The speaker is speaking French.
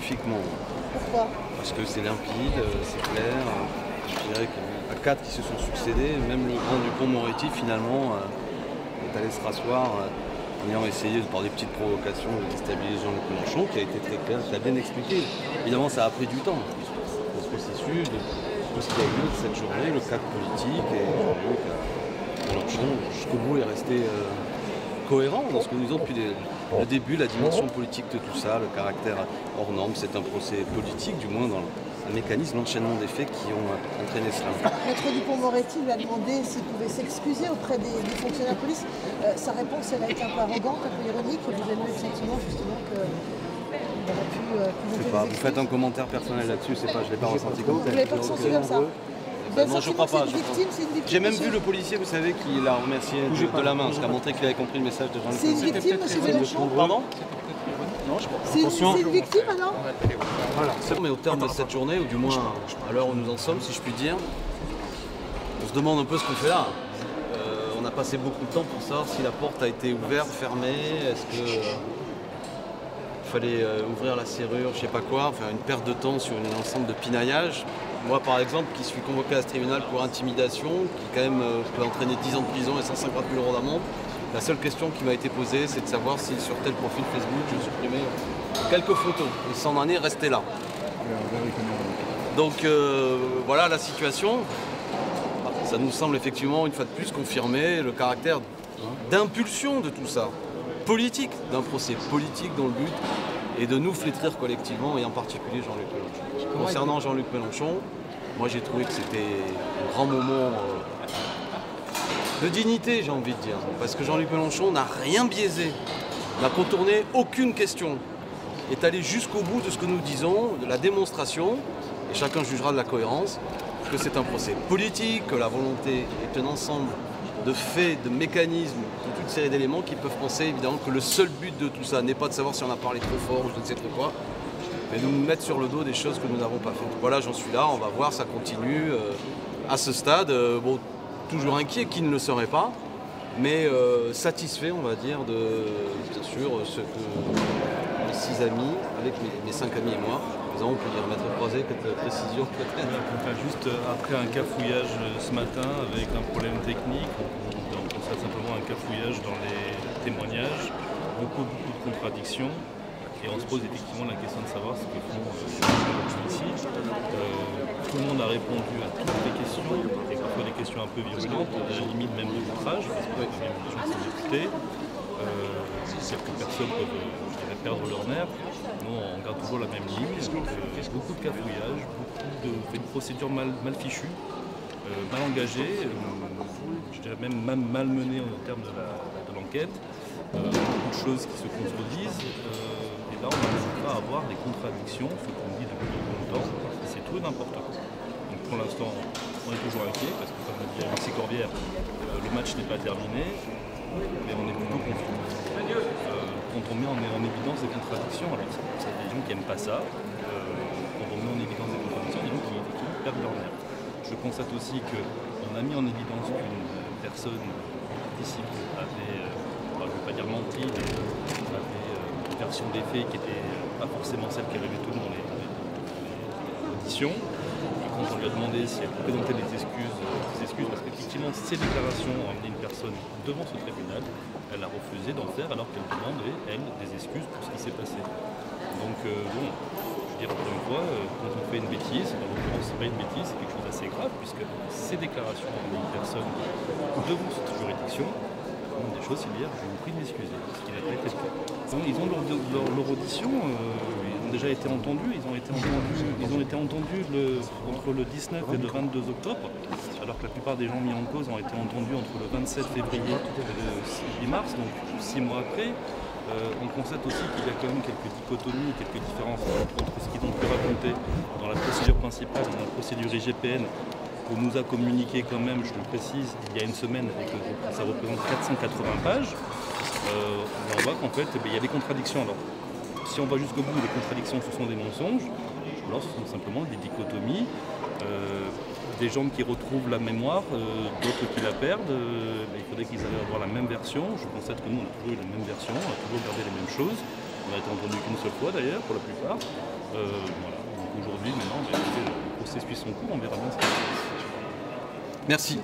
magnifiquement. Pourquoi? Parce que c'est limpide, c'est clair. Je dirais qu'il y a 4 qui se sont succédés. Même le grand Dupond-Moretti, finalement, est allé se rasseoir en ayant essayé, par des petites provocations, de déstabiliser Jean-Luc Mélenchon, qui a été très clair, qui a bien expliqué. Évidemment, ça a pris du temps, dans ce processus, de tout ce qui a eu lieu de cette journée, le cadre politique, et Jean-Luc Mélenchon, jusqu'au bout, est resté cohérent dans ce que nous disons depuis le début, la dimension politique de tout ça, le caractère hors norme, c'est un procès politique, du moins dans le mécanisme, l'enchaînement des faits qui ont entraîné cela. Maître Dupond-Moretti lui a demandé s'il pouvait s'excuser auprès des fonctionnaires de police. Sa réponse, elle a été un peu arrogante, un peu ironique. Vous avez eu le sentiment justement qu'il aurait pu présenter des excuses. Vous faites un commentaire personnel là-dessus, je ne l'ai pas ressenti comme tel. Vous ne l'avez pas ressenti comme ça? Non, je ne crois pas. J'ai même vu le policier, vous savez, qui l'a remercié de la main, ce qui a montré qu'il avait compris le message de Jean-Luc Mélenchon. C'est une victime, M. Mélenchon? Pardon? C'est une victime alors? Voilà. Mais au terme de cette journée, ou du moins à l'heure où nous en sommes, si je puis dire, on se demande un peu ce qu'on fait là. On a passé beaucoup de temps pour savoir si la porte a été ouverte, fermée, est-ce qu'il fallait ouvrir la serrure, je ne sais pas quoi, enfin une perte de temps sur un ensemble de pinaillage. Moi, par exemple, qui suis convoqué à ce tribunal pour intimidation, qui quand même peut entraîner 10 ans de prison et 150 000 € d'amende, la seule question qui m'a été posée, c'est de savoir si sur tel profil Facebook, je supprimais quelques photos. Et sans en est resté là. Donc voilà la situation. Ça nous semble effectivement, une fois de plus, confirmer le caractère d'impulsion de tout ça, politique, d'un procès politique dont le but est de nous flétrir collectivement, et en particulier Jean-Luc Mélenchon. Concernant Jean-Luc Mélenchon, moi j'ai trouvé que c'était un grand moment de dignité, j'ai envie de dire, parce que Jean-Luc Mélenchon n'a rien biaisé, n'a contourné aucune question, est allé jusqu'au bout de ce que nous disons, de la démonstration, et chacun jugera de la cohérence, que c'est un procès politique, que la volonté est un ensemble de faits, de mécanismes, de toute une série d'éléments qui peuvent penser évidemment que le seul but de tout ça n'est pas de savoir si on a parlé trop fort ou je ne sais trop quoi, mais de nous mettre sur le dos des choses que nous n'avons pas faites. Voilà, j'en suis là, on va voir, ça continue. À ce stade, bon, toujours inquiet, qui ne le serait pas, mais satisfait, on va dire, de, bien sûr, ce que mes 6 amis, avec mes 5 amis et moi, nous avons pu dire. Maître Croiset, quelques précisions peut-être. Enfin, juste après un cafouillage ce matin avec un problème technique, on constate simplement un cafouillage dans les témoignages, beaucoup de contradictions. Et on se pose effectivement la question de savoir ce que font ici. Tout le monde a répondu à toutes les questions, et parfois des questions un peu virulentes, à la limite même de outrage, parce que même des gens sont écoutés. Quelques personnes peuvent perdre leur nerf. Nous, on garde toujours la même ligne. Beaucoup de cafouillage, une procédure mal fichue, mal engagée, je dirais même mal menée en termes de l'enquête. Beaucoup de choses qui se contredisent. Et là, on n'arrive pas à avoir des contradictions, ce qu'on dit depuis longtemps. C'est tout et n'importe quoi. Donc pour l'instant, on est toujours inquiet, parce que comme l'a dit Alexis Corbière, le match n'est pas terminé, mais on est plutôt confiant. Quand on met en évidence des contradictions, alors c'est des gens qui n'aiment pas ça, quand on met en évidence des contradictions, des gens qui perdent leur nerf. Je constate aussi qu'on a mis en évidence qu'une personne participe avait, je ne vais pas dire menti, mais avait une version des faits qui n'était pas forcément celle qu'elle avait tenue dans les auditions. Et quand on lui a demandé si elle pouvait présenter des excuses, parce qu'effectivement ces déclarations ont amené une personne devant ce tribunal, elle a refusé d'en faire alors qu'elle demandait, elle, des excuses pour ce qui s'est passé. Donc bon, je veux dire encore une fois, quand on fait une bêtise, en l'occurrence c'est pas une bêtise, c'est quelque chose d'assez grave, puisque ces déclarations ont amené une personne devant cette juridiction, des choses, c'est dire je vous prie de m'excuser, ce qui n'a pas été le cas. Ils ont leur audition, ils ont déjà été entendus, ils ont été entendus entre le 19 et le 22 octobre, alors que la plupart des gens mis en cause ont été entendus entre le 27 février et le 8 mars, donc 6 mois après. On constate aussi qu'il y a quand même quelques dichotomies, quelques différences entre ce qu'ils ont pu raconter dans la procédure principale et dans la procédure IGPN, qu'on nous a communiqué quand même, je le précise, il y a une semaine, et que ça représente 480 pages. On voit qu'en fait, il y a des contradictions. Alors, si on va jusqu'au bout, les contradictions, ce sont des mensonges. Alors, ce sont simplement des dichotomies. Des gens qui retrouvent la mémoire, d'autres qui la perdent. Il faudrait qu'ils aillent avoir la même version. Je constate que nous, on a toujours eu la même version, on a toujours gardé les mêmes choses. On n'a été entendu qu'une seule fois d'ailleurs, pour la plupart. Voilà. Donc aujourd'hui, maintenant, écoutez, le procès suit son cours, on verra bien ce qui se passe. Merci.